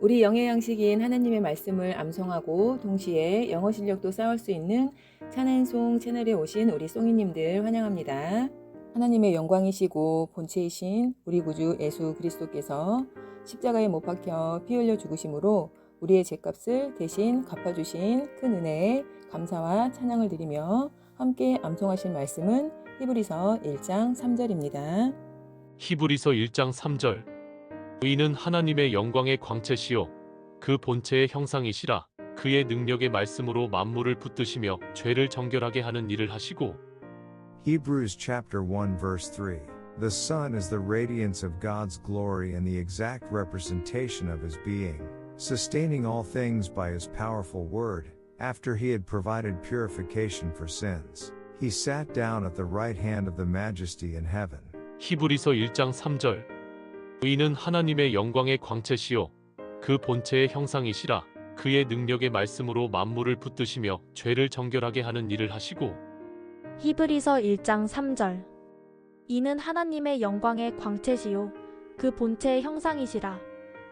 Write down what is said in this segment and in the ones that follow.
우리 영의 양식인 하나님의 말씀을 암송하고 동시에 영어 실력도 쌓을 수 있는 찬앤송 채널에 오신 우리 송이님들 환영합니다. 하나님의 영광이시고 본체이신 우리 구주 예수 그리스도께서 십자가에 못 박혀 피 흘려 죽으심으로 우리의 죄값을 대신 갚아주신 큰 은혜에 감사와 찬양을 드리며 함께 암송하실 말씀은 히브리서 1장 3절입니다. 히브리서 1장 3절. 의인은 하나님의 영광의 광채시요 그 본체의 형상이시라. 그의 능력의 말씀으로 만물을 붙드시며 죄를 정결하게 하는 일을 하시고. Hebrews chapter 1 verse 3. The Son is the radiance of God's glory and the exact representation of his being, sustaining all things by his powerful word. After he had provided purification for sins, he sat down at the right hand of the majesty in heaven. 히브리서 1장 3절. 의인은 하나님의 영광의 광채시요 그 본체의 형상이시라. 그의 능력의 말씀으로 만물을 붙드시며 죄를 정결하게 하는 일을 하시고. 히브리서 1장 3절. 이는 하나님의 영광의 광채시요 그 본체의 형상이시라.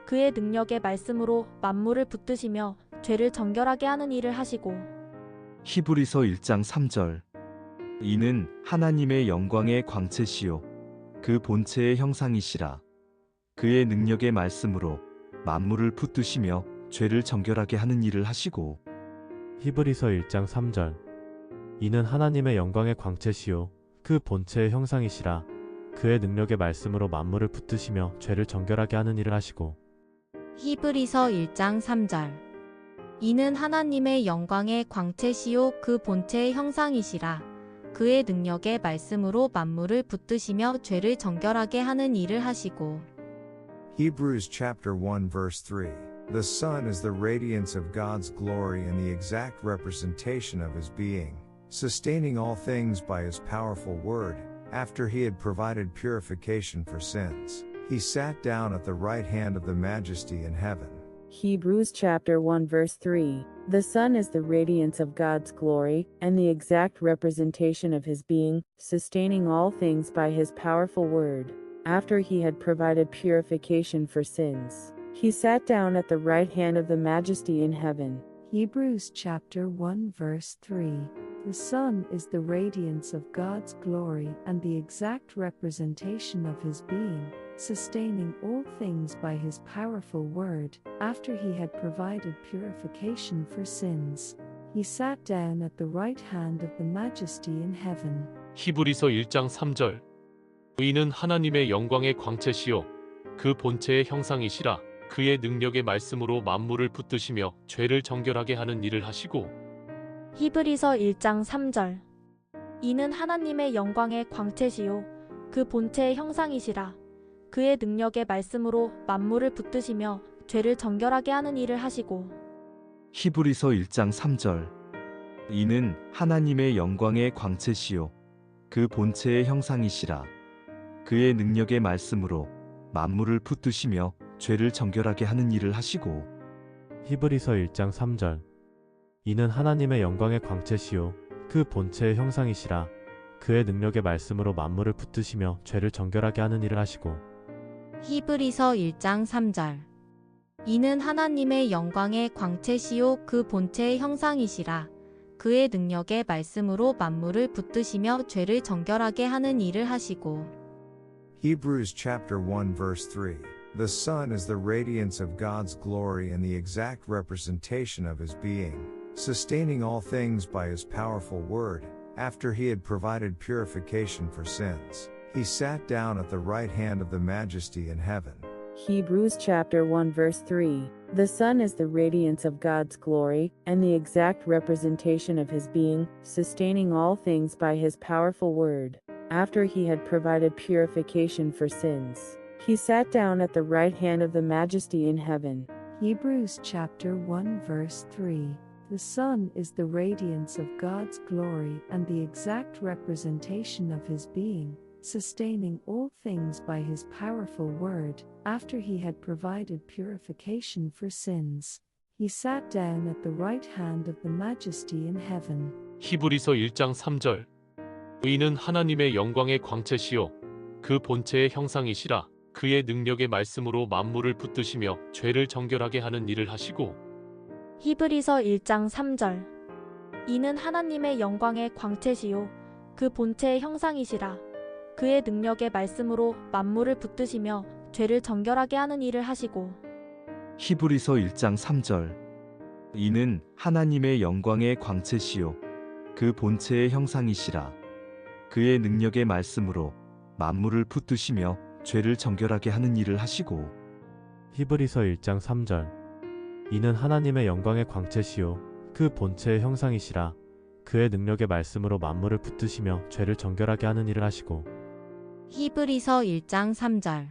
그의 능력의 말씀으로 만물을 붙드시며 죄를 정결하게 하는 일을 하시고. 히브리서 1장 3절. 이는 하나님의 영광의 광채시요 그 본체의 형상이시라. 그의 능력의 말씀으로 만물을 붙드시며 죄를 정결하게 하는 일을 하시고. 히브리서 1장 3절. 이는 하나님의 영광의 광채시요 그 본체의 형상이시라. 그의 능력의 말씀으로 만물을 붙드시며 죄를 정결하게 하는 일을 하시고. 히브리서 1장 3절. 이는 하나님의 영광의 광채시요 그 본체의 형상이시라. 그의 능력의 말씀으로 만물을 붙드시며 죄를 정결하게 하는 일을 하시고. Hebrews chapter 1 verse 3. The Son is the radiance of God's glory and the exact representation of his being, sustaining all things by his powerful word. After he had provided purification for sins, he sat down at the right hand of the majesty in heaven. Hebrews chapter 1 verse 3. The Son is the radiance of God's glory, and the exact representation of his being, sustaining all things by his powerful word. After he had provided purification for sins, he sat down at the right hand of the majesty in heaven. Hebrews chapter 1 verse 3. The Son is the radiance of God's glory and the exact representation of his being, sustaining all things by his powerful word. After he had provided purification for sins, he sat down at the right hand of the majesty in heaven. 히브리서 1장 3절. 의인은 하나님의 영광의 광채시요 그 본체의 형상이시라. 그의 능력의 말씀으로 만물을 붙드시며 죄를 정결하게 하는 일을 하시고. 히브리서 1장 3절. 이는 하나님의 영광의 광채시요 그 본체의 형상이시라. 그의 능력의 말씀으로 만물을 붙드시며 죄를 정결하게 하는 일을 하시고. 히브리서 1장 3절. 이는 하나님의 영광의 광채시요 그 본체의 형상이시라. 그의 능력의 말씀으로 만물을 붙드시며 죄를 정결하게 하는 일을 하시고. 히브리서 1장 3절. 이는 하나님의 영광의 광채시요 그 본체의 형상이시라. 그의 능력의 말씀으로 만물을 붙드시며 죄를 정결하게 하는 일을 하시고. 히브리서 1장 3절. 이는 하나님의 영광의 광채시요 그 본체의 형상이시라. 그의 능력의 말씀으로 만물을 붙드시며 죄를 정결하게 하는 일을 하시고. Hebrews chapter 1 verse 3. The Son is the radiance of God's glory and the exact representation of his being, sustaining all things by his powerful word. After he had provided purification for sins, he sat down at the right hand of the majesty in heaven. Hebrews chapter 1 verse 3. The Son is the radiance of God's glory, and the exact representation of his being, sustaining all things by his powerful word. After he had provided purification for sins, he sat down at the right hand of the majesty in heaven. Hebrews chapter 1 verse 3. The Son is the radiance of God's glory and the exact representation of his being, sustaining all things by his powerful word. After he had provided purification for sins, he sat down at the right hand of the majesty in heaven. 히브리서 1장 3절. 의인은 하나님의 영광의 광채시요 그 본체의 형상이시라. 그의 능력의 말씀으로 만물을 붙드시며 죄를 정결하게 하는 일을 하시고 히브리서 1장 3절. 이는 하나님의 영광의 광채시요 그 본체의 형상이시라. 그의 능력의 말씀으로 만물을 붙드시며 죄를 정결하게 하는 일을 하시고. 히브리서 1장 3절. 이는 하나님의 영광의 광채시요 그 본체의 형상이시라. 그의 능력의 말씀으로 만물을 붙드시며 죄를 정결하게 하는 일을 하시고. 히브리서 1장 3절. 이는 하나님의 영광의 광채시요 그 본체의 형상이시라. 그의 능력의 말씀으로 만물을 붙드시며 죄를 정결하게 하는 일을 하시고. 히브리서 1장 3절.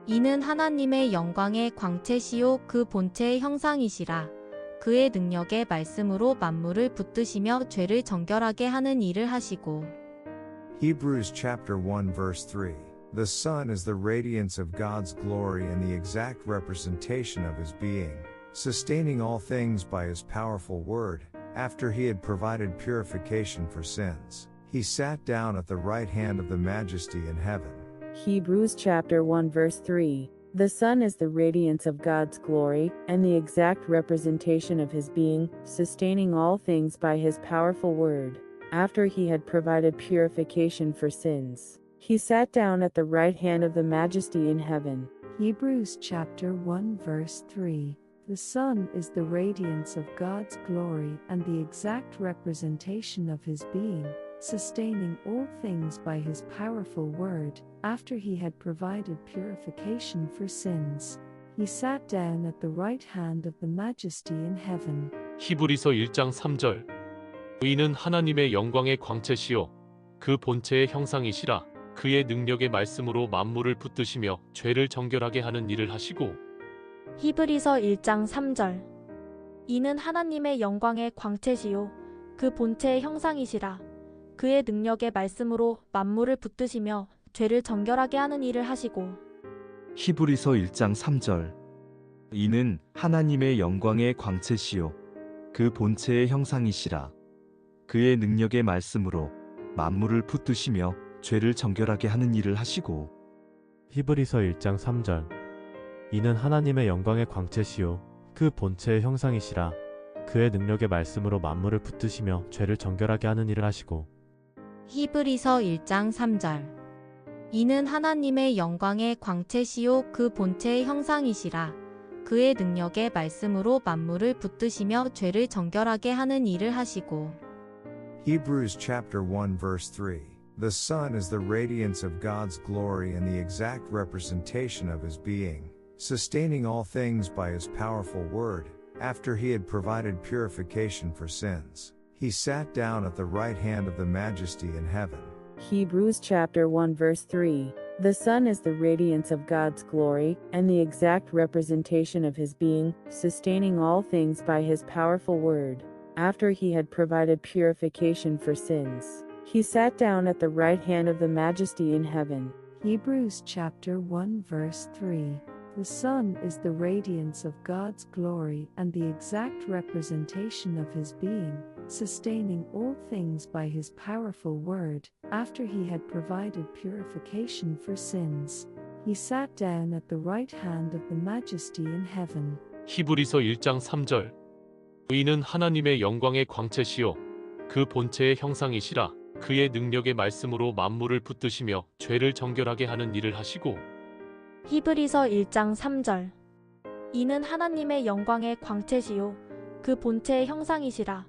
이는 하나님의 영광의 광채시요 그 본체의 형상이시라. 그의 능력의 말씀으로 만물을 붙드시며 죄를 정결하게 하는 일을 하시고. Hebrews chapter 1 verse 3. The Son is the radiance of God's glory and the exact representation of his being, sustaining all things by his powerful word. After he had provided purification for sins, he sat down at the right hand of the Majesty in heaven. Hebrews chapter 1 verse 3. The Son is the radiance of God's glory, and the exact representation of his being, sustaining all things by his powerful word. After he had provided purification for sins, he sat down at the right hand of the Majesty in heaven. Hebrews chapter 1 verse 3. The Son is the radiance of God's glory and the exact representation of his being, sustaining all things by his powerful word. After he had provided purification for sins, he sat down at the right hand of the Majesty in heaven. 히브리서 1장 3절. 의인은 하나님의 영광의 광채시요 그 본체의 형상이시라. 그의 능력의 말씀으로 만물을 붙드시며 죄를 정결하게 하는 일을 하시고. 히브리서 1장 3절. 이는 하나님의 영광의 광채시요 그 본체의 형상이시라. 그의 능력의 말씀으로 만물을 붙드시며 죄를 정결하게 하는 일을 하시고. 히브리서 1장 3절. 이는 하나님의 영광의 광채시요 그 본체의 형상이시라. 그의 능력의 말씀으로 만물을 붙드시며 죄를 정결하게 하는 일을 하시고. 히브리서 1장 3절. 이는 하나님의 영광의 광채시요 그 본체의 형상이시라. 그의 능력의 말씀으로 만물을 붙드시며 죄를 정결하게 하는 일을 하시고. 히브리서 1장 3절. 이는 하나님의 영광의 광채시요 그 본체의 형상이시라. 그의 능력의 말씀으로 만물을 붙드시며 죄를 정결하게 하는 일을 하시고. Hebrews chapter 1 verse 3. The Son is the radiance of God's glory and the exact representation of his being, sustaining all things by his powerful word. After he had provided purification for sins, he sat down at the right hand of the Majesty in heaven. Hebrews chapter 1 verse 3. The Son is the radiance of God's glory, and the exact representation of his being, sustaining all things by his powerful word. After he had provided purification for sins, he sat down at the right hand of the Majesty in heaven. Hebrews chapter 1 verse 3. The Son is the radiance of God's glory and the exact representation of his being, sustaining all things by his powerful word. After he had provided purification for sins, he sat down at the right hand of the Majesty in heaven. 히브리서 1장 3절. 의인은 하나님의 영광의 광채시요 그 본체의 형상이시라. 그의 능력의 말씀으로 만물을 붙드시며 죄를 정결하게 하는 일을 하시고. 히브리서 1장 3절. 이는 하나님의 영광의 광채시요 그 본체의 형상이시라.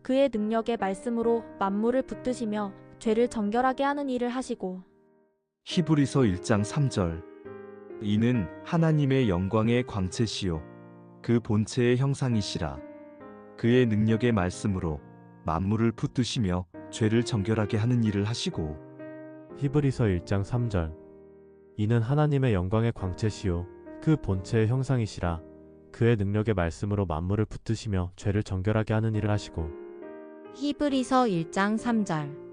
그의 능력의 말씀으로 만물을 붙드시며 죄를 정결하게 하는 일을 하시고. 히브리서 1장 3절. 이는 하나님의 영광의 광채시요 그 본체의 형상이시라. 그의 능력의 말씀으로 만물을 붙드시며 죄를 정결하게 하는 일을 하시고. 히브리서 1장 3절. 이는 하나님의 영광의 광채시요 그 본체의 형상이시라. 그의 능력의 말씀으로 만물을 붙드시며 죄를 정결하게 하는 일을 하시고. 히브리서 1장 3절.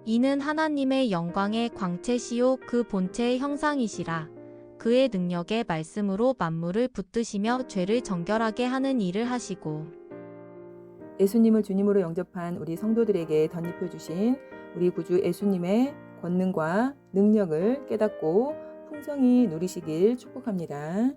이는 하나님의 영광의 광채시요 그 본체의 형상이시라. 그의 능력의 말씀으로 만물을 붙드시며 죄를 정결하게 하는 일을 하시고. 예수님을 주님으로 영접한 우리 성도들에게 덧입혀 주신 우리 구주 예수님의 권능과 능력을 깨닫고 풍성히 누리시길 축복합니다.